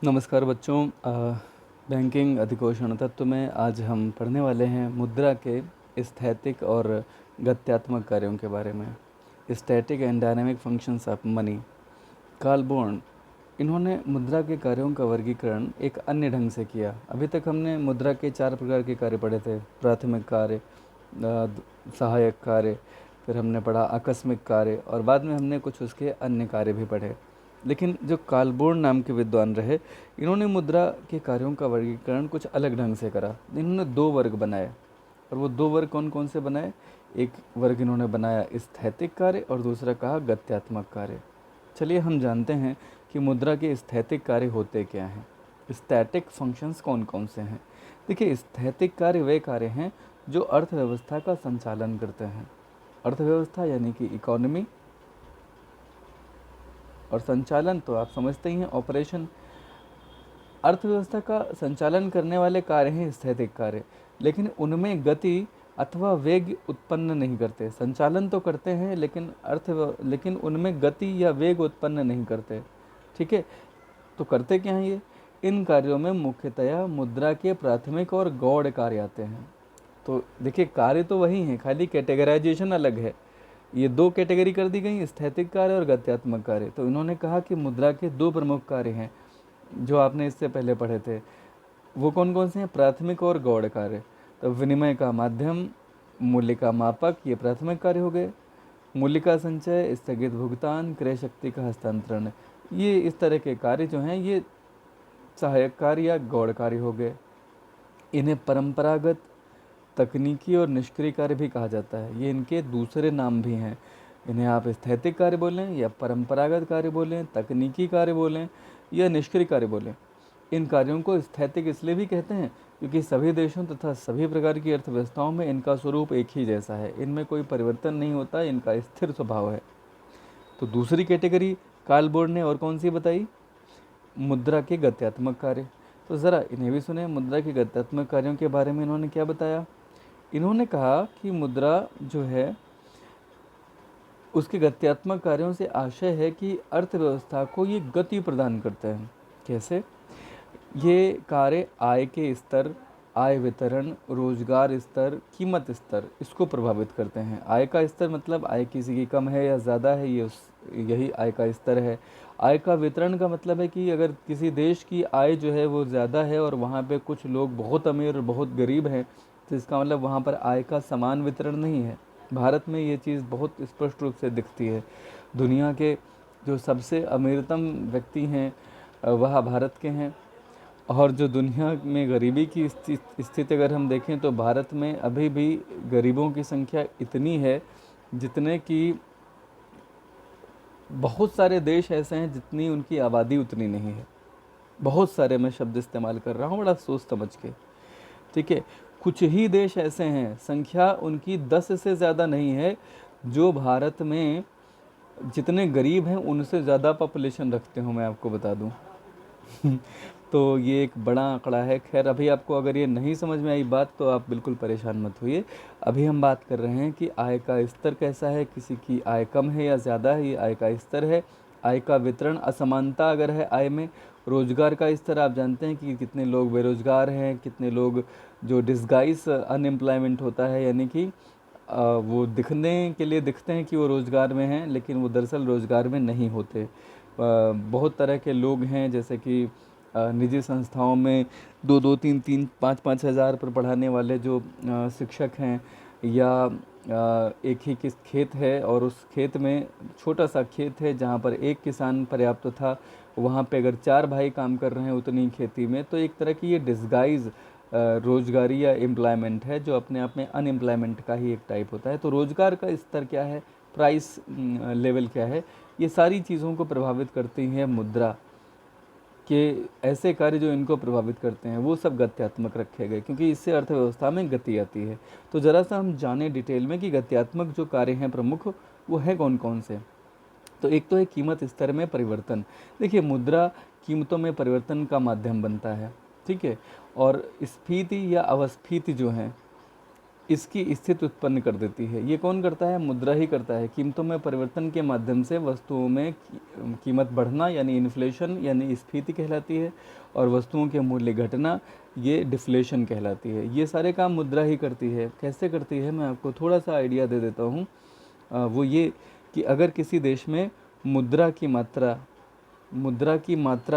नमस्कार बच्चों। बैंकिंग अधिकोषण तत्व में आज हम पढ़ने वाले हैं मुद्रा के स्थैतिक और गत्यात्मक कार्यों के बारे में। Static and dynamic functions of money. Karl Born इन्होंने मुद्रा के कार्यों का वर्गीकरण एक अन्य ढंग से किया। अभी तक हमने मुद्रा के 4 प्रकार के कार्य पढ़े थे। प्राथमिक कार्य, सहायक कार्य, फिर हमने पढ़ा आकस्मिक कार्य और बाद में हमने कुछ उसके अन्य कार्य भी पढ़े। लेकिन जो कार्ल बोर्न नाम के विद्वान रहे, इन्होंने मुद्रा के कार्यों का वर्गीकरण कुछ अलग ढंग से करा। इन्होंने 2 वर्ग बनाए, और वो 2 वर्ग कौन कौन से बनाए? एक वर्ग इन्होंने बनाया स्थैतिक कार्य और दूसरा कहा गत्यात्मक कार्य। चलिए हम जानते हैं कि मुद्रा के स्थैतिक कार्य होते क्या हैं। स्टैटिक फंक्शंस कौन कौन से हैं? देखिए, स्थैतिक कार्य वे कार्य हैं जो अर्थव्यवस्था का संचालन करते हैं। अर्थव्यवस्था यानी कि इकोनॉमी, और संचालन तो आप समझते ही हैं, ऑपरेशन। अर्थव्यवस्था का संचालन करने वाले कार्य हैं स्थैतिक कार्य, लेकिन उनमें गति अथवा वेग उत्पन्न नहीं करते। संचालन तो करते हैं लेकिन उनमें गति या वेग उत्पन्न नहीं करते। ठीक है, तो करते क्या हैं ये? इन कार्यों में मुख्यतया मुद्रा के प्राथमिक और गौण कार्य आते हैं। तो देखिए, कार्य तो वही हैं, खाली कैटेगराइजेशन अलग है। ये 2 कैटेगरी कर दी गई, स्थैतिक कार्य और गत्यात्मक कार्य। तो इन्होंने कहा कि मुद्रा के 2 प्रमुख कार्य हैं जो आपने इससे पहले पढ़े थे। वो कौन कौन से हैं? प्राथमिक और गौण कार्य। तो विनिमय का माध्यम, मूल्य का मापक, ये प्राथमिक कार्य हो गए। मूल्य का संचय, स्थगित भुगतान, क्रय शक्ति का हस्तांतरण, ये इस तरह के कार्य जो हैं ये सहायक कार्य या गौण कार्य हो गए। इन्हें परंपरागत, तकनीकी और निष्क्रिय कार्य भी कहा जाता है। ये इनके दूसरे नाम भी हैं। इन्हें आप स्थैतिक कार्य बोलें या परंपरागत कार्य बोलें, तकनीकी कार्य बोलें या निष्क्रिय कार्य बोलें। इन कार्यों को स्थैतिक इसलिए भी कहते हैं क्योंकि सभी देशों तथा सभी प्रकार की अर्थव्यवस्थाओं में इनका स्वरूप एक ही जैसा है। इनमें कोई परिवर्तन नहीं होता, इनका स्थिर स्वभाव है। तो दूसरी कैटेगरी कार्ल बोर्न ने और कौन सी बताई? मुद्रा के गत्यात्मक कार्य। तो ज़रा इन्हें भी सुने। मुद्रा के गत्यात्मक कार्यों के बारे में इन्होंने क्या बताया? इन्होंने कहा कि मुद्रा जो है उसके गत्यात्मक कार्यों से आशय है कि अर्थव्यवस्था को ये गति प्रदान करते हैं। कैसे? ये कार्य आय के स्तर, आय वितरण, रोजगार स्तर, कीमत स्तर, इसको प्रभावित करते हैं। आय का स्तर मतलब आय किसी की कम है या ज़्यादा है, यही आय का स्तर है। आय का वितरण का मतलब है कि अगर किसी देश की आय जो है वो ज़्यादा है और वहाँ पे कुछ लोग बहुत अमीर और बहुत गरीब हैं, तो इसका मतलब वहाँ पर आय का समान वितरण नहीं है। भारत में ये चीज़ बहुत स्पष्ट रूप से दिखती है। दुनिया के जो सबसे अमीरतम व्यक्ति हैं वह भारत के हैं, और जो दुनिया में गरीबी की स्थिति अगर हम देखें तो भारत में अभी भी गरीबों की संख्या इतनी है जितने कि बहुत सारे देश ऐसे हैं जितनी उनकी आबादी उतनी नहीं है। बहुत सारे मैं शब्द इस्तेमाल कर रहा हूँ बड़ा सोच समझ के। ठीक है, कुछ ही देश ऐसे हैं, संख्या उनकी 10 से ज़्यादा नहीं है, जो भारत में जितने गरीब हैं उनसे ज़्यादा पॉपुलेशन रखते हो, मैं आपको बता दूं। तो ये एक बड़ा आंकड़ा है। खैर, अभी आपको अगर ये नहीं समझ में आई बात तो आप बिल्कुल परेशान मत होइए। अभी हम बात कर रहे हैं कि आय का स्तर कैसा है, किसी की आय कम है या ज़्यादा है, ये आय का स्तर है। आय का वितरण, असमानता अगर है आय में। रोजगार का स्तर, आप जानते हैं कि कितने लोग बेरोजगार हैं, कितने लोग जो डिस्गाइज अनएम्प्लॉयमेंट होता है, यानी कि वो दिखने के लिए दिखते हैं कि वो रोज़गार में हैं लेकिन वो दरअसल रोज़गार में नहीं होते। बहुत तरह के लोग हैं, जैसे कि निजी संस्थाओं में 2-2, 3-3, 5-5 हज़ार पर पढ़ाने वाले जो शिक्षक हैं, या एक ही किस खेत है और उस खेत में छोटा सा खेत है जहाँ पर एक किसान पर्याप्त था, वहाँ पे अगर 4 भाई काम कर रहे हैं उतनी खेती में, तो एक तरह की ये डिस्गाइज रोजगारी या एम्प्लॉयमेंट है, जो अपने आप में अनएम्प्लॉयमेंट का ही एक टाइप होता है। तो रोज़गार का स्तर क्या है, प्राइस लेवल क्या है, ये सारी चीज़ों को प्रभावित करती हैं मुद्रा के। ऐसे कार्य जो इनको प्रभावित करते हैं वो सब गत्यात्मक रखे गए, क्योंकि इससे अर्थव्यवस्था में गति आती है। तो ज़रा सा हम जाने डिटेल में कि गत्यात्मक जो कार्य हैं प्रमुख, वो है कौन कौन से। तो एक तो है कीमत स्तर में परिवर्तन। देखिए, मुद्रा कीमतों में परिवर्तन का माध्यम बनता है। ठीक है, और स्फीति या अवस्फीति जो है, इसकी स्थिति उत्पन्न कर देती है। ये कौन करता है? मुद्रा ही करता है। कीमतों में परिवर्तन के माध्यम से वस्तुओं में कीमत बढ़ना यानी इन्फ्लेशन यानी स्फीति कहलाती है, और वस्तुओं के मूल्य घटना ये डिफ्लेशन कहलाती है। ये सारे काम मुद्रा ही करती है। कैसे करती है, मैं आपको थोड़ा सा आइडिया दे देता हूँ। वो ये कि अगर किसी देश में मुद्रा की मात्रा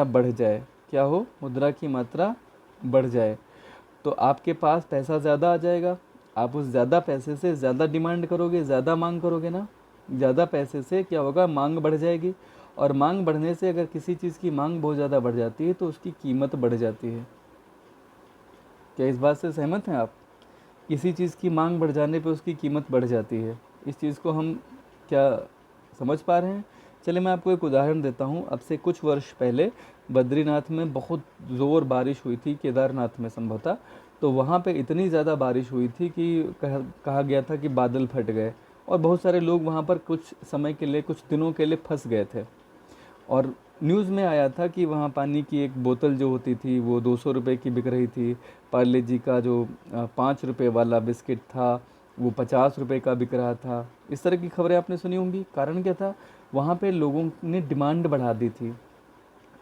बढ़ जाए, क्या हो? मुद्रा की मात्रा बढ़ जाए तो आपके पास पैसा ज़्यादा आ जाएगा। आप उस ज़्यादा पैसे से ज़्यादा डिमांड करोगे, ज़्यादा मांग करोगे ना। ज़्यादा पैसे से क्या होगा? मांग बढ़ जाएगी, और मांग बढ़ने से अगर किसी चीज़ की मांग बहुत ज़्यादा बढ़ जाती है तो उसकी कीमत बढ़ जाती है। क्या इस बात से सहमत हैं आप? किसी चीज़ की मांग बढ़ जाने पे उसकी कीमत बढ़ जाती है। इस चीज़ को हम क्या समझ पा रहे हैं? चलिए मैं आपको एक उदाहरण देता हूँ। अब से कुछ वर्ष पहले बद्रीनाथ में बहुत ज़ोर बारिश हुई थी, केदारनाथ में संभवतः। तो वहाँ पे इतनी ज़्यादा बारिश हुई थी कि कहा गया था कि बादल फट गए, और बहुत सारे लोग वहाँ पर कुछ समय के लिए, कुछ दिनों के लिए फंस गए थे। और न्यूज़ में आया था कि वहाँ पानी की एक बोतल जो होती थी वो 200 रुपये की बिक रही थी। पार्ले जी का जो 5 रुपये वाला बिस्किट था वो 50 रुपये का बिक रहा था। इस तरह की खबरें आपने सुनी होंगी। कारण क्या था? वहाँ पे लोगों ने डिमांड बढ़ा दी थी।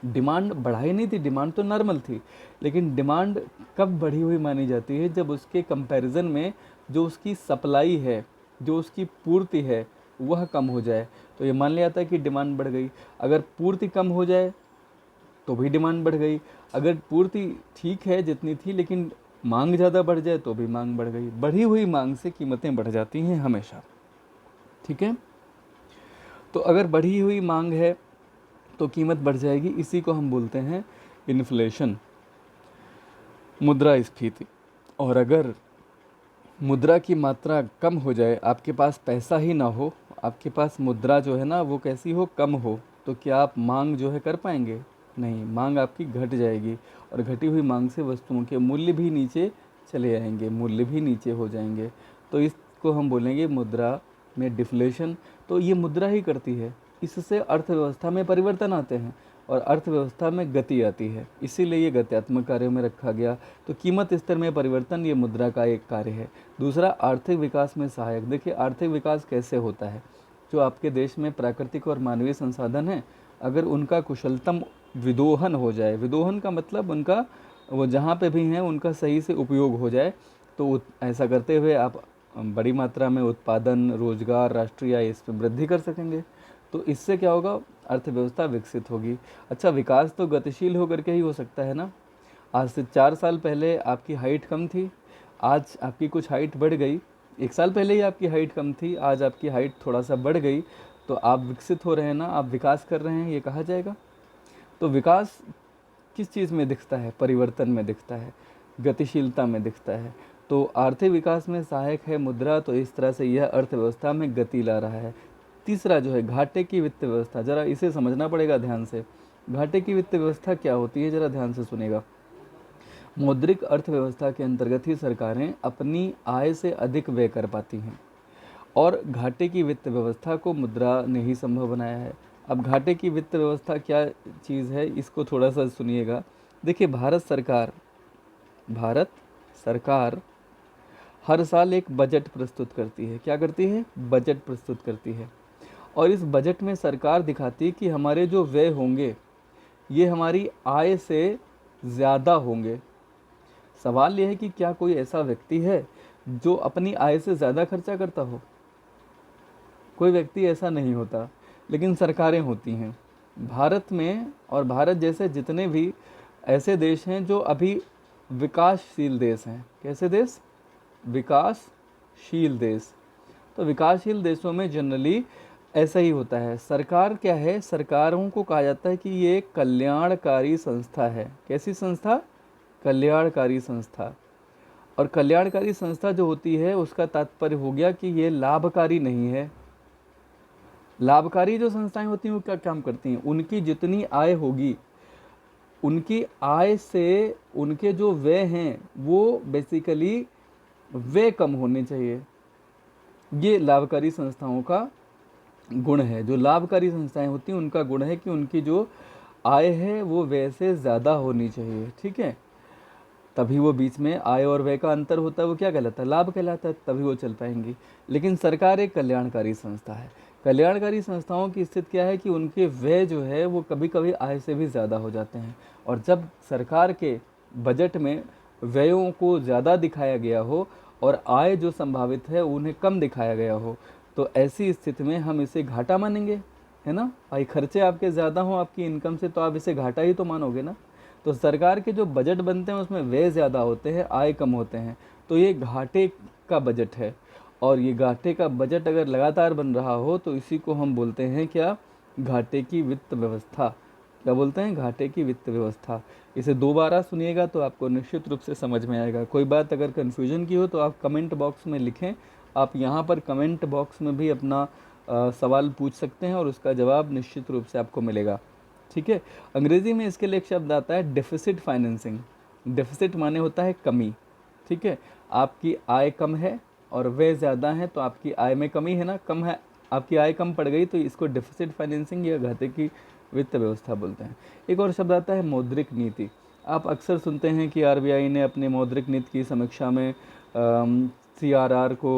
डिमांड बढ़ाई नहीं थी, डिमांड तो नॉर्मल थी, लेकिन डिमांड कब बढ़ी हुई मानी जाती है? जब उसके कंपैरिजन में जो उसकी सप्लाई है, जो उसकी पूर्ति है, वह कम हो जाए। तो ये मान लिया जाता है कि डिमांड बढ़ गई। अगर पूर्ति कम हो जाए तो भी डिमांड बढ़ गई। अगर पूर्ति ठीक है जितनी थी, लेकिन मांग ज़्यादा बढ़ जाए तो भी मांग बढ़ गई। बढ़ी हुई मांग से कीमतें बढ़ जाती हैं हमेशा। ठीक है, तो अगर बढ़ी हुई मांग है तो कीमत बढ़ जाएगी। इसी को हम बोलते हैं इन्फ्लेशन, मुद्रास्फीति। और अगर मुद्रा की मात्रा कम हो जाए, आपके पास पैसा ही ना हो, आपके पास मुद्रा जो है ना वो कैसी हो? कम हो, तो क्या आप मांग जो है कर पाएंगे? नहीं, मांग आपकी घट जाएगी, और घटी हुई मांग से वस्तुओं के मूल्य भी नीचे चले आएंगे, मूल्य भी नीचे हो जाएंगे। तो इसको हम बोलेंगे मुद्रा में डिफ्लेशन। तो ये मुद्रा ही करती है। इससे अर्थव्यवस्था में परिवर्तन आते हैं और अर्थव्यवस्था में गति आती है, इसीलिए ये गत्यात्मक कार्यों में रखा गया। तो कीमत स्तर में परिवर्तन ये मुद्रा का एक कार्य है। दूसरा, आर्थिक विकास में सहायक। देखिए आर्थिक विकास कैसे होता है? जो आपके देश में प्राकृतिक और मानवीय संसाधन हैं, अगर उनका कुशलतम विदोहन हो जाए, विदोहन का मतलब उनका वो जहाँ पे भी हैं उनका सही से उपयोग हो जाए, तो ऐसा करते हुए आप बड़ी मात्रा में उत्पादन, रोजगार, राष्ट्रीय आय इसमें वृद्धि कर सकेंगे। तो इससे क्या होगा? अर्थव्यवस्था विकसित होगी। अच्छा, विकास तो गतिशील होकर के ही हो सकता है ना। आज से 4 साल पहले आपकी हाइट कम थी, आज आपकी कुछ हाइट बढ़ गई। 1 साल पहले ही आपकी हाइट कम थी, आज आपकी हाइट थोड़ा सा बढ़ गई, तो आप विकसित हो रहे हैं ना, आप विकास कर रहे हैं, ये कहा जाएगा। तो विकास किस चीज़ में दिखता है? परिवर्तन में दिखता है, गतिशीलता में दिखता है। तो आर्थिक विकास में सहायक है मुद्रा, तो इस तरह से यह अर्थव्यवस्था में गति ला रहा है। तीसरा जो है घाटे की वित्त व्यवस्था, ज़रा इसे समझना पड़ेगा ध्यान से। घाटे की वित्त व्यवस्था क्या होती है, ज़रा ध्यान से सुनेगा। मौद्रिक अर्थव्यवस्था के अंतर्गत ही सरकारें अपनी आय से अधिक व्यय कर पाती हैं, और घाटे की वित्त व्यवस्था को मुद्रा ने ही संभव बनाया है। अब घाटे की वित्त व्यवस्था क्या चीज़ है, इसको थोड़ा सा सुनिएगा। देखिए भारत सरकार हर साल एक बजट प्रस्तुत करती है। क्या करती है? बजट प्रस्तुत करती है। और इस बजट में सरकार दिखाती है कि हमारे जो व्यय होंगे ये हमारी आय से ज़्यादा होंगे। सवाल यह है कि क्या कोई ऐसा व्यक्ति है जो अपनी आय से ज़्यादा खर्चा करता हो? कोई व्यक्ति ऐसा नहीं होता, लेकिन सरकारें होती हैं भारत में। और भारत जैसे जितने भी ऐसे देश हैं जो अभी विकासशील देश हैं। कैसे देश? विकासशील देश। तो विकासशील देशों में जनरली ऐसा ही होता है। सरकार क्या है? सरकारों को कहा जाता है कि ये एक कल्याणकारी संस्था है। कैसी संस्था? कल्याणकारी संस्था। और कल्याणकारी संस्था जो होती है उसका तात्पर्य हो गया कि ये लाभकारी नहीं है। लाभकारी जो संस्थाएं होती हैं वो क्या काम करती हैं? उनकी जितनी आय होगी, उनकी आय से उनके जो व्यय हैं वो बेसिकली व्यय कम होने चाहिए। ये लाभकारी संस्थाओं का गुण है। जो लाभकारी संस्थाएं होती हैं उनका गुण है कि उनकी जो आय है वो व्यय से ज़्यादा होनी चाहिए। ठीक है, तभी वो बीच में आय और व्यय का अंतर होता है, वो क्या कहलाता है, लाभ कहलाता है, तभी वो चल पाएंगी। लेकिन सरकार एक कल्याणकारी संस्था है। कल्याणकारी संस्थाओं की स्थिति क्या है कि उनके व्यय जो है वो कभी कभी आय से भी ज़्यादा हो जाते हैं। और जब सरकार के बजट में व्ययों को ज़्यादा दिखाया गया हो और आय जो संभावित है उन्हें कम दिखाया गया हो, तो ऐसी स्थिति में हम इसे घाटा मानेंगे, है ना भाई। खर्चे आपके ज़्यादा हों आपकी इनकम से, तो आप इसे घाटा ही तो मानोगे ना। तो सरकार के जो बजट बनते हैं उसमें व्यय ज़्यादा होते हैं, आय कम होते हैं, तो ये घाटे का बजट है। और ये घाटे का बजट अगर लगातार बन रहा हो तो इसी को हम बोलते हैं क्या, घाटे की वित्त व्यवस्था। क्या बोलते हैं, घाटे की वित्त व्यवस्था। इसे दोबारा सुनिएगा तो आपको निश्चित रूप से समझ में आएगा। कोई बात अगर कन्फ्यूजन की हो तो आप कमेंट बॉक्स में लिखें। आप यहाँ पर कमेंट बॉक्स में भी अपना सवाल पूछ सकते हैं और उसका जवाब निश्चित रूप से आपको मिलेगा। ठीक है। अंग्रेज़ी में इसके लिए एक शब्द आता है डेफिसिट फाइनेंसिंग। डेफिसिट माने होता है कमी। ठीक है। आपकी आय कम है और व्यय ज़्यादा है, तो आपकी आय में कमी है ना, कम है, आपकी आय कम पड़ गई, तो इसको डेफिसिट फाइनेंसिंग या घाटे की वित्त व्यवस्था बोलते हैं। एक और शब्द आता है मौद्रिक नीति। आप अक्सर सुनते हैं कि आरबीआई ने अपने मौद्रिक नीति की समीक्षा में सीआरआर को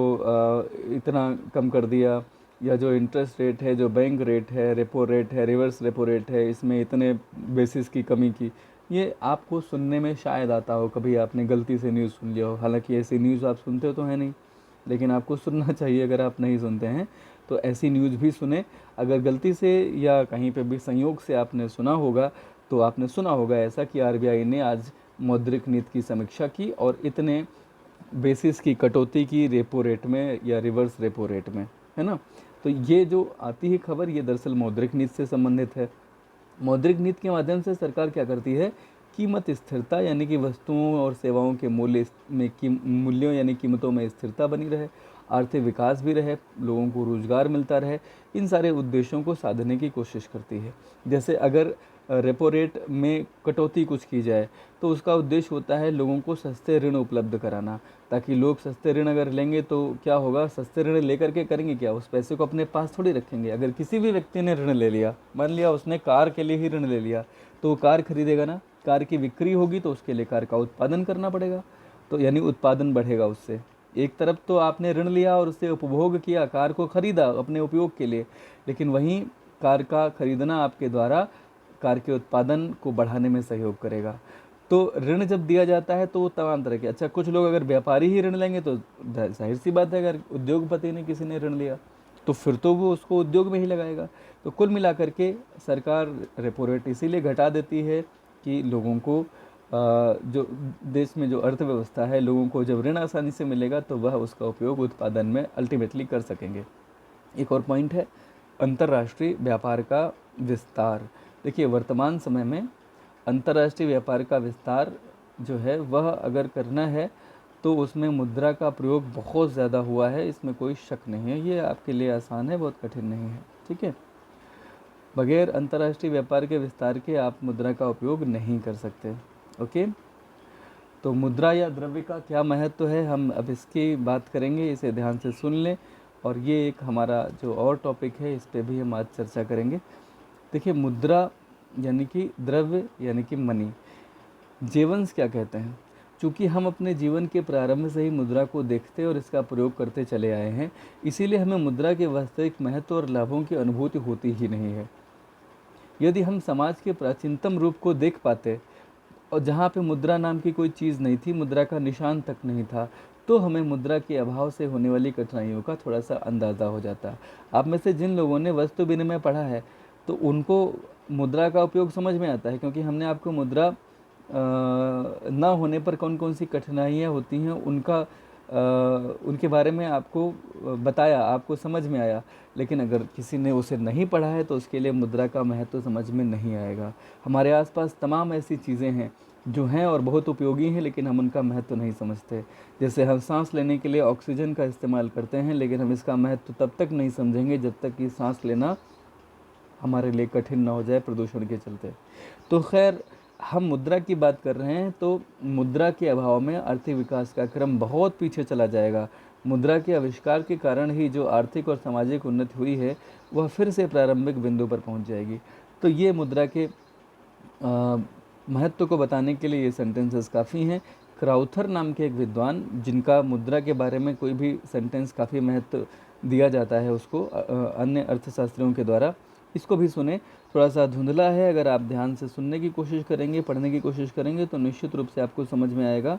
इतना कम कर दिया, या जो इंटरेस्ट रेट है, जो बैंक रेट है, रेपो रेट है, रिवर्स रेपो रेट है, इसमें इतने बेसिस की कमी की। ये आपको सुनने में शायद आता हो, कभी आपने गलती से न्यूज़ सुन लिया हो, हालांकि ऐसी न्यूज़ आप सुनते तो है नहीं, लेकिन आपको सुनना चाहिए। अगर आप नहीं सुनते हैं तो ऐसी न्यूज़ भी सुने। अगर गलती से या कहीं पे भी संयोग से आपने सुना होगा, तो आपने सुना होगा ऐसा कि आरबीआई ने आज मौद्रिक नीति की समीक्षा की और इतने बेसिस की कटौती की रेपो रेट में या रिवर्स रेपो रेट में, है ना। तो ये जो आती है खबर, ये दरअसल मौद्रिक नीति से संबंधित है। मौद्रिक नीति के माध्यम से सरकार क्या करती है, कीमत स्थिरता यानी कि वस्तुओं और सेवाओं के मूल्यों यानी कीमतों में स्थिरता बनी रहे, आर्थिक विकास भी रहे, लोगों को रोजगार मिलता रहे, इन सारे उद्देश्यों को साधने की कोशिश करती है। जैसे अगर रेपो रेट में कटौती कुछ की जाए तो उसका उद्देश्य होता है लोगों को सस्ते ऋण उपलब्ध कराना, ताकि लोग सस्ते ऋण अगर लेंगे तो क्या होगा, सस्ते ऋण लेकर के करेंगे क्या, उस पैसे को अपने पास थोड़ी रखेंगे। अगर किसी भी व्यक्ति ने ऋण ले लिया, मान लिया उसने कार के लिए ही ऋण ले लिया, तो वो कार खरीदेगा ना, कार की बिक्री होगी तो उसके लिए कार का उत्पादन करना पड़ेगा, तो यानी उत्पादन बढ़ेगा उससे। एक तरफ तो आपने ऋण लिया और उससे उपभोग किया, कार को खरीदा अपने उपयोग के लिए, लेकिन वहीं कार का खरीदना आपके द्वारा कार के उत्पादन को बढ़ाने में सहयोग करेगा। तो ऋण जब दिया जाता है तो वो तमाम तरह के, अच्छा कुछ लोग अगर व्यापारी ही ऋण लेंगे तो जाहिर सी बात है, अगर उद्योगपति ने किसी ने ऋण लिया तो फिर तो वो उसको उद्योग में ही लगाएगा। तो कुल मिलाकर के सरकार रेपो रेट इसीलिए घटा देती है कि लोगों को जो देश में जो अर्थव्यवस्था है, लोगों को जब ऋण आसानी से मिलेगा तो वह उसका उपयोग उत्पादन में अल्टीमेटली कर सकेंगे। एक और पॉइंट है अंतर्राष्ट्रीय व्यापार का विस्तार। देखिए वर्तमान समय में अंतर्राष्ट्रीय व्यापार का विस्तार जो है वह अगर करना है तो उसमें मुद्रा का प्रयोग बहुत ज़्यादा हुआ है, इसमें कोई शक नहीं है। ये आपके लिए आसान है, बहुत कठिन नहीं है। ठीक है। बगैर अंतर्राष्ट्रीय व्यापार के विस्तार के आप मुद्रा का उपयोग नहीं कर सकते। ओके। तो मुद्रा या द्रव्य का क्या महत्व है, हम अब इसकी बात करेंगे, इसे ध्यान से सुन लें। और ये एक हमारा जो और टॉपिक है इस पे भी हम आज चर्चा करेंगे। देखिए मुद्रा यानी कि द्रव्य यानी कि मनी, जेवंस क्या कहते हैं। चूँकि हम अपने जीवन के प्रारंभ से ही मुद्रा को देखते और इसका प्रयोग करते चले आए हैं, इसीलिए हमें मुद्रा के वास्तविक महत्व और लाभों की अनुभूति होती ही नहीं है। यदि हम समाज के प्राचीनतम रूप को देख पाते और जहाँ पे मुद्रा नाम की कोई चीज़ नहीं थी, मुद्रा का निशान तक नहीं था, तो हमें मुद्रा के अभाव से होने वाली कठिनाइयों का थोड़ा सा अंदाज़ा हो जाता। आप में से जिन लोगों ने वस्तु विनिमय पढ़ा है तो उनको मुद्रा का उपयोग समझ में आता है, क्योंकि हमने आपको मुद्रा ना होने पर कौन कौन सी कठिनाइयाँ होती हैं उनके बारे में आपको बताया, आपको समझ में आया। लेकिन अगर किसी ने उसे नहीं पढ़ा है तो उसके लिए मुद्रा का महत्व समझ में नहीं आएगा। हमारे आसपास तमाम ऐसी चीज़ें हैं जो हैं और बहुत उपयोगी हैं, लेकिन हम उनका महत्व नहीं समझते। जैसे हम सांस लेने के लिए ऑक्सीजन का इस्तेमाल करते हैं, लेकिन हम इसका महत्व तब तक नहीं समझेंगे जब तक कि सांस लेना हमारे लिए कठिन ना हो जाए प्रदूषण के चलते। तो खैर हम मुद्रा की बात कर रहे हैं, तो मुद्रा के अभाव में आर्थिक विकास का क्रम बहुत पीछे चला जाएगा। मुद्रा के आविष्कार के कारण ही जो आर्थिक और सामाजिक उन्नति हुई है वह फिर से प्रारंभिक बिंदु पर पहुंच जाएगी। तो ये मुद्रा के महत्व को बताने के लिए ये सेंटेंसेस काफ़ी हैं क्राउथर नाम के एक विद्वान, जिनका मुद्रा के बारे में कोई भी सेंटेंस काफ़ी महत्व दिया जाता है उसको अन्य अर्थशास्त्रियों के द्वारा। इसको भी सुने, थोड़ा सा धुंधला है, अगर आप ध्यान से सुनने की कोशिश करेंगे, पढ़ने की कोशिश करेंगे तो निश्चित रूप से आपको समझ में आएगा।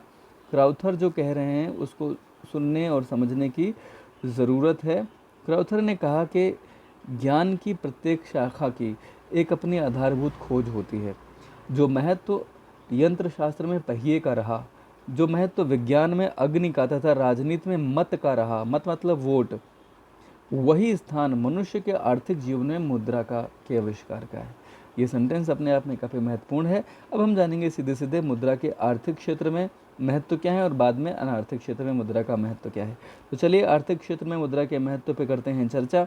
क्राउथर जो कह रहे हैं उसको सुनने और समझने की ज़रूरत है। क्राउथर ने कहा कि ज्ञान की प्रत्येक शाखा की एक अपनी आधारभूत खोज होती है। जो महत्व यंत्र शास्त्र में पहिए का रहा, जो महत्व विज्ञान में अग्नि का तथा राजनीति में मत का रहा, मत मतलब वोट, वही स्थान मनुष्य के आर्थिक जीवन में मुद्रा का के आविष्कार का है। ये सेंटेंस अपने आप में काफ़ी महत्वपूर्ण है। अब हम जानेंगे सीधे सीधे मुद्रा के आर्थिक क्षेत्र में महत्व क्या है और बाद में अनार्थिक क्षेत्र में मुद्रा का महत्व क्या है। तो चलिए आर्थिक क्षेत्र में मुद्रा के महत्व पे करते हैं चर्चा।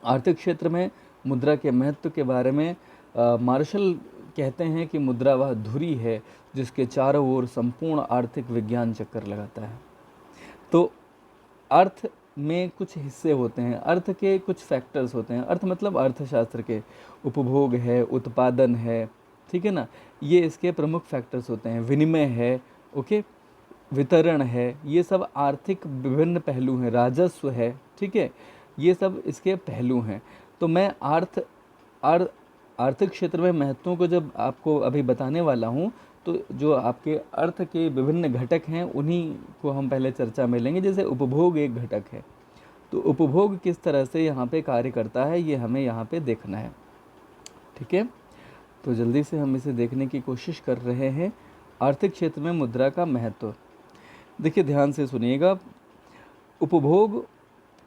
आर्थिक क्षेत्र में मुद्रा के महत्व के बारे में मार्शल कहते हैं कि मुद्रा वह धुरी है जिसके चारों ओर संपूर्ण आर्थिक विज्ञान चक्कर लगाता है। तो अर्थ में कुछ हिस्से होते हैं, अर्थ के कुछ फैक्टर्स होते हैं। अर्थ मतलब अर्थशास्त्र के उपभोग है, उत्पादन है, ठीक है ना, ये इसके प्रमुख फैक्टर्स होते हैं। विनिमय है, ओके, वितरण है, ये सब आर्थिक विभिन्न पहलू हैं। राजस्व है, ठीक है, ये सब इसके पहलू हैं। तो मैं आर्थिक क्षेत्र में महत्वों को जब आपको अभी बताने वाला हूँ, तो जो आपके अर्थ के विभिन्न घटक हैं उन्हीं को हम पहले चर्चा में लेंगे। जैसे उपभोग एक घटक है, तो उपभोग किस तरह से यहाँ पे कार्य करता है ये हमें यहाँ पे देखना है, ठीक है। तो जल्दी से हम इसे देखने की कोशिश कर रहे हैं। आर्थिक क्षेत्र में मुद्रा का महत्व, देखिए ध्यान से सुनिएगा। उपभोग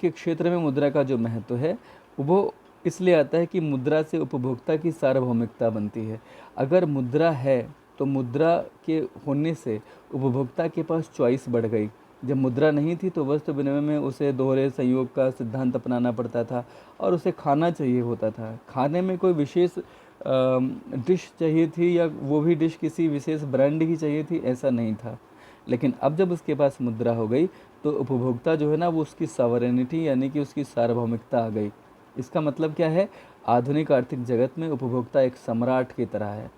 के क्षेत्र में मुद्रा का जो महत्व है वो इसलिए आता है कि मुद्रा से उपभोक्ता की सार्वभौमिकता बनती है। अगर मुद्रा है तो मुद्रा के होने से उपभोक्ता के पास चॉइस बढ़ गई। जब मुद्रा नहीं थी तो वस्तु विनिमय में उसे दोहरे संयोग का सिद्धांत अपनाना पड़ता था और उसे खाना चाहिए होता था। खाने में कोई विशेष डिश चाहिए थी या वो भी डिश किसी विशेष ब्रांड की चाहिए थी, ऐसा नहीं था। लेकिन अब जब उसके पास मुद्रा हो गई तो उपभोक्ता जो है ना, वो उसकी सॉवरेनिटी यानी कि उसकी सार्वभौमिकता आ गई। इसका मतलब क्या है, आधुनिक आर्थिक जगत में उपभोक्ता एक सम्राट की तरह है,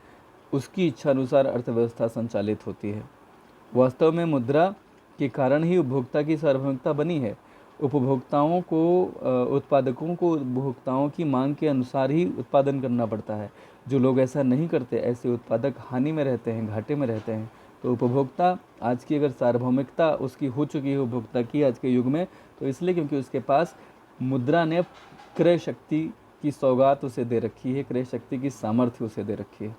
उसकी इच्छा अनुसार अर्थव्यवस्था संचालित होती है। वास्तव में मुद्रा के कारण ही उपभोक्ता की सार्वभौमिकता बनी है। उपभोक्ताओं को उत्पादकों को उपभोक्ताओं की मांग के अनुसार ही उत्पादन करना पड़ता है। जो लोग ऐसा नहीं करते, ऐसे उत्पादक हानि में रहते हैं, घाटे में रहते हैं। तो उपभोक्ता आज की अगर सार्वभौमिकता उसकी हो चुकी है उपभोक्ता की आज के युग में, तो इसलिए क्योंकि उसके पास मुद्रा ने क्रय शक्ति की सौगात उसे दे रखी है, क्रय शक्ति की सामर्थ्य उसे दे रखी है।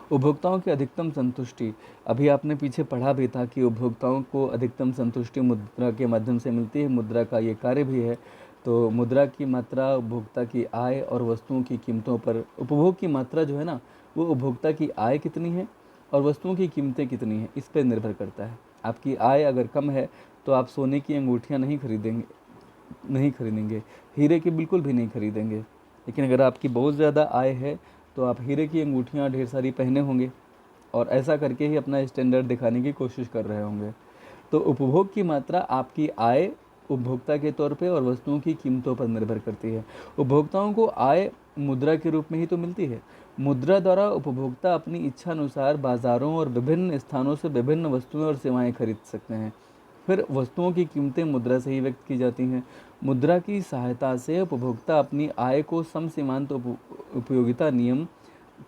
उपभोक्ताओं की अधिकतम संतुष्टि, अभी आपने पीछे पढ़ा भी था कि उपभोक्ताओं को अधिकतम संतुष्टि मुद्रा के माध्यम से मिलती है। मुद्रा का ये कार्य भी है। तो मुद्रा की मात्रा उपभोक्ता की आय और वस्तुओं की कीमतों पर, उपभोग की मात्रा जो है ना, वो उपभोक्ता की आय कितनी है और वस्तुओं की कीमतें कितनी हैं, इस पर निर्भर करता है। आपकी आय अगर कम है तो आप सोने की अंगूठियाँ नहीं खरीदेंगे, हीरे की बिल्कुल भी नहीं खरीदेंगे। लेकिन अगर आपकी बहुत ज़्यादा आय है तो आप हीरे की अंगूठियाँ ढेर सारी पहने होंगे और ऐसा करके ही अपना स्टैंडर्ड दिखाने की कोशिश कर रहे होंगे। तो उपभोग की मात्रा आपकी आय उपभोक्ता के तौर पे और वस्तुओं की कीमतों पर निर्भर करती है। उपभोक्ताओं को आय मुद्रा के रूप में ही तो मिलती है। मुद्रा द्वारा उपभोक्ता अपनी इच्छा अनुसार बाज़ारों और विभिन्न स्थानों से विभिन्न वस्तुएं और सेवाएं खरीद सकते हैं। फिर वस्तुओं की कीमतें मुद्रा से ही व्यक्त की जाती हैं। मुद्रा की सहायता से उपभोक्ता अपनी आय को समसीमांत उपयोगिता नियम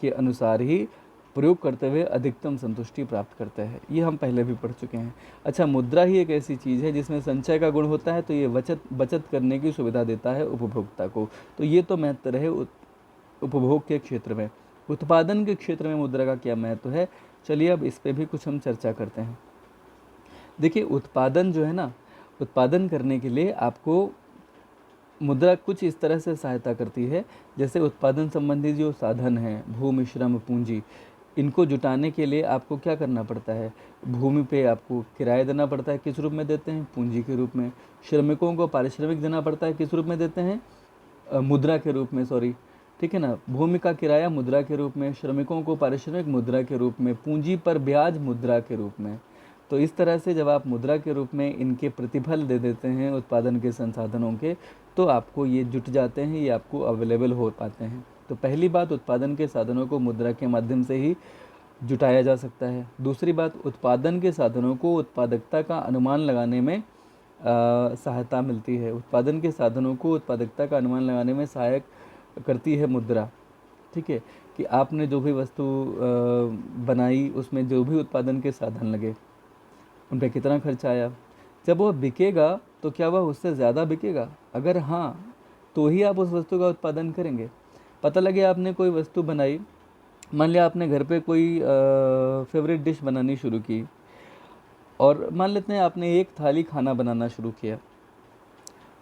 के अनुसार ही प्रयोग करते हुए अधिकतम संतुष्टि प्राप्त करते हैं। ये हम पहले भी पढ़ चुके हैं। अच्छा, मुद्रा ही एक ऐसी चीज़ है जिसमें संचय का गुण होता है, तो ये बचत करने की सुविधा देता है उपभोक्ता को। तो ये तो महत्व रहे उपभोग के क्षेत्र में। उत्पादन के क्षेत्र में मुद्रा का क्या महत्व है, चलिए अब इस पर भी कुछ हम चर्चा करते हैं। देखिए, उत्पादन जो है ना, उत्पादन करने के लिए आपको मुद्रा कुछ इस तरह से सहायता करती है। जैसे उत्पादन संबंधी जो साधन हैं, भूमि, श्रम, पूंजी, इनको जुटाने के लिए आपको क्या करना पड़ता है, भूमि पे आपको किराया देना पड़ता है। किस रूप में देते हैं, पूंजी के रूप में। श्रमिकों को पारिश्रमिक देना पड़ता है, किस रूप में देते हैं, मुद्रा के रूप में, सॉरी, ठीक है ना। भूमि का किराया मुद्रा के रूप में, श्रमिकों को पारिश्रमिक मुद्रा के रूप में, पूंजी पर ब्याज मुद्रा के रूप में। तो इस तरह से जब आप मुद्रा के रूप में इनके प्रतिफल दे देते हैं उत्पादन के संसाधनों के, तो आपको ये जुट जाते हैं, ये आपको अवेलेबल हो पाते हैं। तो पहली बात, उत्पादन के साधनों को मुद्रा के माध्यम से ही जुटाया जा सकता है। दूसरी बात, उत्पादन के साधनों को उत्पादकता का अनुमान लगाने में सहायता मिलती है। उत्पादन के साधनों को उत्पादकता का अनुमान लगाने में सहायक करती है मुद्रा। ठीक है, कि आपने जो भी वस्तु बनाई, उसमें जो भी उत्पादन के साधन लगे, उन पर कितना खर्चा आया, जब वह बिकेगा तो क्या वह उससे ज़्यादा बिकेगा? अगर हाँ, तो ही आप उस वस्तु का उत्पादन करेंगे। पता लगे आपने कोई वस्तु बनाई, मान लिया आपने घर पे कोई फेवरेट डिश बनानी शुरू की, और मान लेते हैं आपने एक थाली खाना बनाना शुरू किया।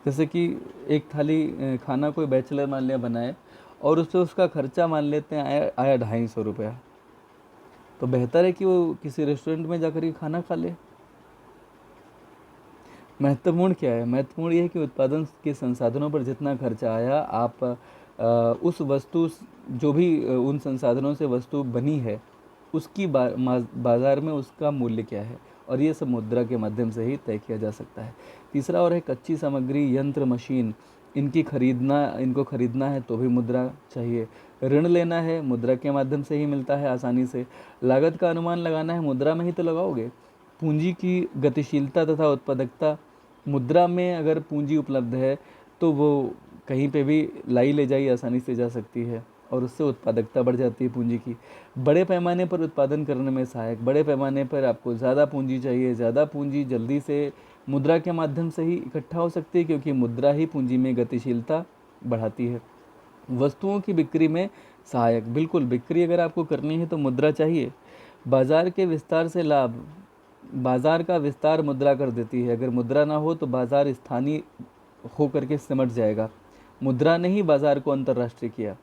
जैसे कि एक थाली खाना कोई बैचलर मान लिया बनाए, और उससे उसका खर्चा मान लेते हैं आया 250 रुपया। तो बेहतर है कि वो किसी रेस्टोरेंट में जाकर के खाना खा ले। महत्वपूर्ण क्या है? महत्वपूर्ण ये है कि उत्पादन के संसाधनों पर जितना खर्चा आया, आप उस वस्तु, जो भी उन संसाधनों से वस्तु बनी है, उसकी बाज़ार में उसका मूल्य क्या है, और ये सब मुद्रा के माध्यम से ही तय किया जा सकता है। तीसरा और है कच्ची सामग्री, यंत्र, मशीन, इनको खरीदना है तो भी मुद्रा चाहिए। ऋण लेना है, मुद्रा के माध्यम से ही मिलता है आसानी से। लागत का अनुमान लगाना है, मुद्रा में ही तो लगाओगे। पूंजी की गतिशीलता तथा उत्पादकता, मुद्रा में अगर पूंजी उपलब्ध है तो वो कहीं पे भी लाई ले जाई आसानी से जा सकती है, और उससे उत्पादकता बढ़ जाती है पूंजी की। बड़े पैमाने पर उत्पादन करने में सहायक, बड़े पैमाने पर आपको ज़्यादा पूंजी चाहिए। ज़्यादा पूंजी जल्दी से मुद्रा के माध्यम से ही इकट्ठा हो सकती है, क्योंकि मुद्रा ही पूंजी में गतिशीलता बढ़ाती है। वस्तुओं की बिक्री में सहायक, बिल्कुल बिक्री अगर आपको करनी है तो मुद्रा चाहिए। बाजार के विस्तार से लाभ, बाजार का विस्तार मुद्रा कर देती है। अगर मुद्रा ना हो तो बाजार स्थानीय हो करके सिमट जाएगा। मुद्रा ने ही बाजार को अंतर्राष्ट्रीय किया।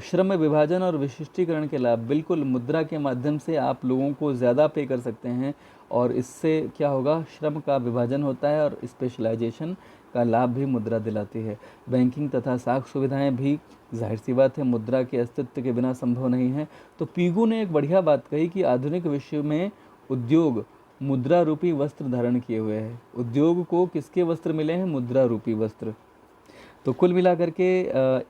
श्रम विभाजन और विशिष्टीकरण के लाभ, बिल्कुल मुद्रा के माध्यम से आप लोगों को ज़्यादा पे कर सकते हैं, और इससे क्या होगा, श्रम का विभाजन होता है, और स्पेशलाइजेशन का लाभ भी मुद्रा दिलाती है। बैंकिंग तथा साख सुविधाएं भी जाहिर सी बात है मुद्रा के अस्तित्व के बिना संभव नहीं है। तो पीगू ने एक बढ़िया बात कही कि आधुनिक विश्व में उद्योग मुद्रा रूपी वस्त्र धारण किए हुए हैं। उद्योग को किसके वस्त्र मिले हैं? मुद्रा रूपी वस्त्र। तो कुल मिलाकर के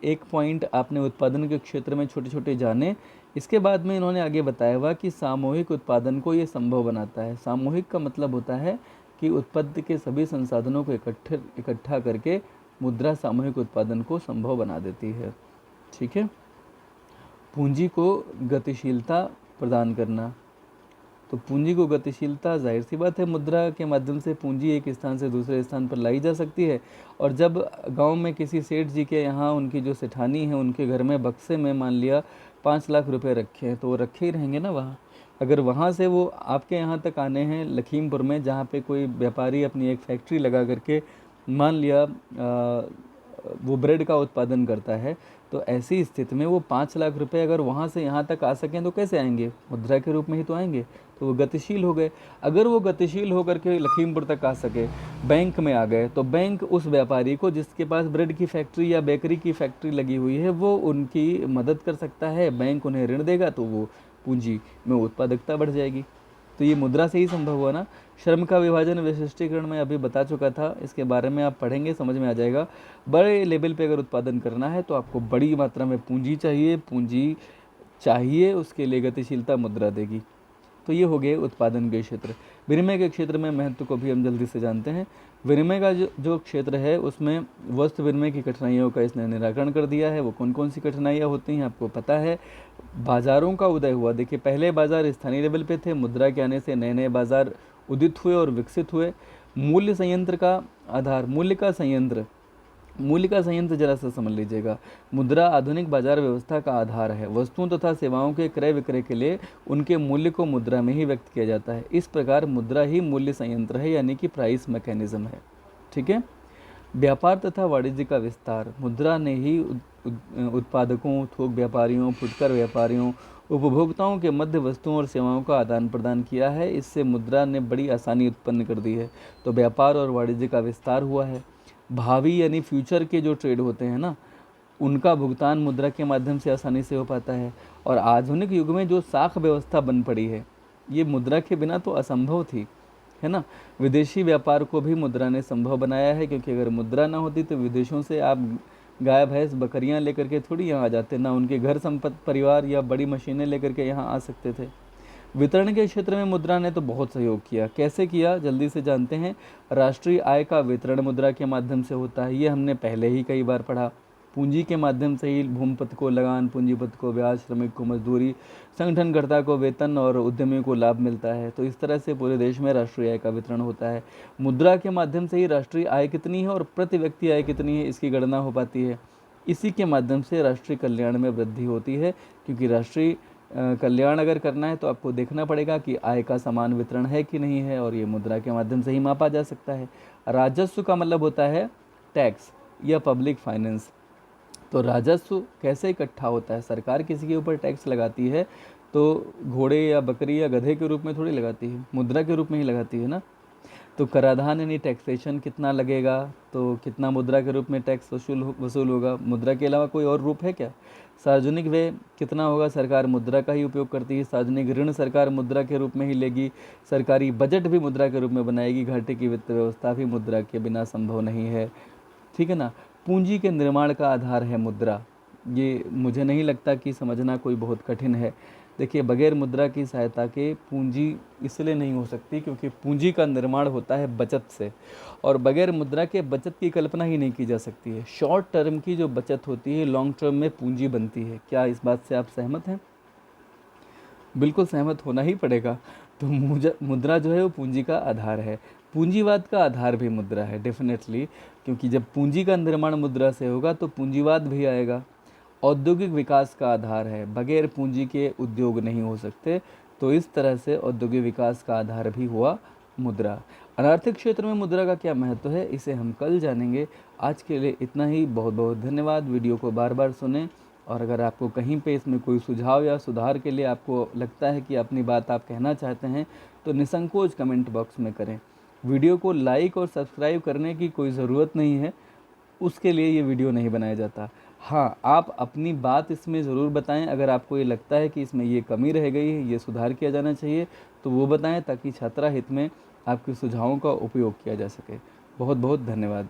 एक पॉइंट आपने उत्पादन के क्षेत्र में छोटे छोटे जाने। इसके बाद में इन्होंने आगे बताया हुआ कि सामूहिक उत्पादन को ये संभव बनाता है। सामूहिक का मतलब होता है कि उत्पत्ति के सभी संसाधनों को इकट्ठा करके मुद्रा सामूहिक उत्पादन को संभव बना देती है। ठीक है। पूंजी को गतिशीलता प्रदान करना, तो पूंजी को गतिशीलता, जाहिर सी बात है मुद्रा के माध्यम से पूंजी एक स्थान से दूसरे स्थान पर लाई जा सकती है। और जब गांव में किसी सेठ जी के यहाँ उनकी जो सेठानी है, उनके घर में बक्से में मान लिया 5 लाख रुपए रखे हैं, तो वो रखे ही रहेंगे ना वहाँ। अगर वहाँ से वो आपके यहाँ तक आने हैं लखीमपुर में, जहाँ पे कोई व्यापारी अपनी एक फैक्ट्री लगा करके मान लिया वो ब्रेड का उत्पादन करता है, तो ऐसी स्थिति में वो 5 लाख रुपए अगर वहाँ से यहाँ तक आ सकें तो कैसे आएंगे? मुद्रा के रूप में ही तो आएंगे। तो वो गतिशील हो गए। अगर वो गतिशील होकर के लखीमपुर तक आ सके, बैंक में आ गए, तो बैंक उस व्यापारी को जिसके पास ब्रेड की फैक्ट्री या बेकरी की फैक्ट्री लगी हुई है, वो उनकी मदद कर सकता है। बैंक उन्हें ऋण देगा, तो वो पूंजी में उत्पादकता बढ़ जाएगी। तो ये मुद्रा से ही संभव हुआ ना। श्रम का विभाजन विशिष्टीकरण में अभी बता चुका था, इसके बारे में आप पढ़ेंगे समझ में आ जाएगा। बड़े लेवल पे अगर उत्पादन करना है तो आपको बड़ी मात्रा में पूंजी चाहिए, उसके लिए गतिशीलता मुद्रा देगी। तो ये हो गए उत्पादन के क्षेत्र। विनिमय के क्षेत्र में महत्व को भी हम जल्दी से जानते हैं। विनिमय का जो क्षेत्र है, उसमें वस्तु विनिमय की कठिनाइयों का इसने निराकरण कर दिया है। वो कौन कौन सी कठिनाइयाँ होती हैं आपको पता है। बाज़ारों का उदय हुआ। देखिए, पहले बाज़ार स्थानीय लेवल पे थे, मुद्रा के आने से नए नए बाज़ार उदित हुए और विकसित हुए। मूल्य संयंत्र का आधार, मूल्य का संयंत्र जरा सा समझ लीजिएगा। मुद्रा आधुनिक बाजार व्यवस्था का आधार है। वस्तुओं तथा सेवाओं के क्रय विक्रय के लिए उनके मूल्य को मुद्रा में ही व्यक्त किया जाता है। इस प्रकार मुद्रा ही मूल्य संयंत्र है, यानी कि प्राइस मैकेनिज्म है। ठीक है। व्यापार तथा वाणिज्य का विस्तार, मुद्रा ने ही उत्पादकों, थोक व्यापारियों, फुटकर व्यापारियों, उपभोक्ताओं के मध्य वस्तुओं और सेवाओं का आदान प्रदान किया है। इससे मुद्रा ने बड़ी आसानी उत्पन्न कर दी है। तो व्यापार और वाणिज्य का विस्तार हुआ है। भावी यानी फ्यूचर के जो ट्रेड होते हैं ना, उनका भुगतान मुद्रा के माध्यम से आसानी से हो पाता है। और आधुनिक युग में जो साख व्यवस्था बन पड़ी है, ये मुद्रा के बिना तो असंभव थी, है ना। विदेशी व्यापार को भी मुद्रा ने संभव बनाया है, क्योंकि अगर मुद्रा ना होती तो विदेशों से आप गाय भैंस बकरियां लेकर के थोड़ी यहाँ आ जाते, ना उनके घर संपत्ति परिवार या बड़ी मशीनें लेकर के यहाँ आ सकते थे। वितरण के क्षेत्र में मुद्रा ने तो बहुत सहयोग किया। कैसे किया, जल्दी से जानते हैं। राष्ट्रीय आय का वितरण मुद्रा के माध्यम से होता है, ये हमने पहले ही कई बार पढ़ा। पूंजी के माध्यम से ही भूमिपति को लगान, पूंजीपति को ब्याज, श्रमिक को मजदूरी, संगठनकर्ता को वेतन और उद्यमी को लाभ मिलता है। तो इस तरह से पूरे देश में राष्ट्रीय आय का वितरण होता है। मुद्रा के माध्यम से ही राष्ट्रीय आय कितनी है और प्रति व्यक्ति आय कितनी है, इसकी गणना हो पाती है। इसी के माध्यम से राष्ट्रीय कल्याण में वृद्धि होती है, क्योंकि राष्ट्रीय कल्याण अगर करना है तो आपको देखना पड़ेगा कि आय का समान वितरण है कि नहीं है, और ये मुद्रा के माध्यम से ही मापा जा सकता है। राजस्व का मतलब होता है टैक्स या पब्लिक फाइनेंस। तो राजस्व कैसे इकट्ठा होता है, सरकार किसी के ऊपर टैक्स लगाती है तो घोड़े या बकरी या गधे के रूप में थोड़ी लगाती है, मुद्रा के रूप में ही लगाती है ना। तो कराधान यानी टैक्सेशन कितना लगेगा, तो कितना मुद्रा के रूप में टैक्स वसूल होगा, मुद्रा के अलावा कोई और रूप है क्या। सार्वजनिक व्यय कितना होगा, सरकार मुद्रा का ही उपयोग करती है। सार्वजनिक ऋण सरकार मुद्रा के रूप में ही लेगी। सरकारी बजट भी मुद्रा के रूप में बनाएगी। घाटे की वित्त व्यवस्था भी मुद्रा के बिना संभव नहीं है, ठीक है ना। पूंजी के निर्माण का आधार है मुद्रा। ये मुझे नहीं लगता कि समझना कोई बहुत कठिन है। देखिए, बगैर मुद्रा की सहायता के पूंजी इसलिए नहीं हो सकती क्योंकि पूंजी का निर्माण होता है बचत से, और बगैर मुद्रा के बचत की कल्पना ही नहीं की जा सकती है। शॉर्ट टर्म की जो बचत होती है, लॉन्ग टर्म में पूंजी बनती है। क्या इस बात से आप सहमत हैं? बिल्कुल सहमत होना ही पड़ेगा। तो मुद्रा जो है वो पूंजी का आधार है। पूंजीवाद का आधार भी मुद्रा है डेफिनेटली, क्योंकि जब पूंजी का निर्माण मुद्रा से होगा तो पूंजीवाद भी आएगा। औद्योगिक विकास का आधार है, बगैर पूंजी के उद्योग नहीं हो सकते। तो इस तरह से औद्योगिक विकास का आधार भी हुआ मुद्रा। अनार्थिक क्षेत्र में मुद्रा का क्या महत्व है, इसे हम कल जानेंगे। आज के लिए इतना ही। बहुत बहुत धन्यवाद। वीडियो को बार बार सुनें, और अगर आपको कहीं पे इसमें कोई सुझाव या सुधार के लिए आपको लगता है कि अपनी बात आप कहना चाहते हैं, तो निसंकोच कमेंट बॉक्स में करें। वीडियो को लाइक और सब्सक्राइब करने की कोई ज़रूरत नहीं है, उसके लिए ये वीडियो नहीं बनाया जाता। हाँ, आप अपनी बात इसमें ज़रूर बताएं। अगर आपको ये लगता है कि इसमें ये कमी रह गई है, ये सुधार किया जाना चाहिए, तो वो बताएं, ताकि छात्रा हित में आपके सुझावों का उपयोग किया जा सके। बहुत बहुत धन्यवाद।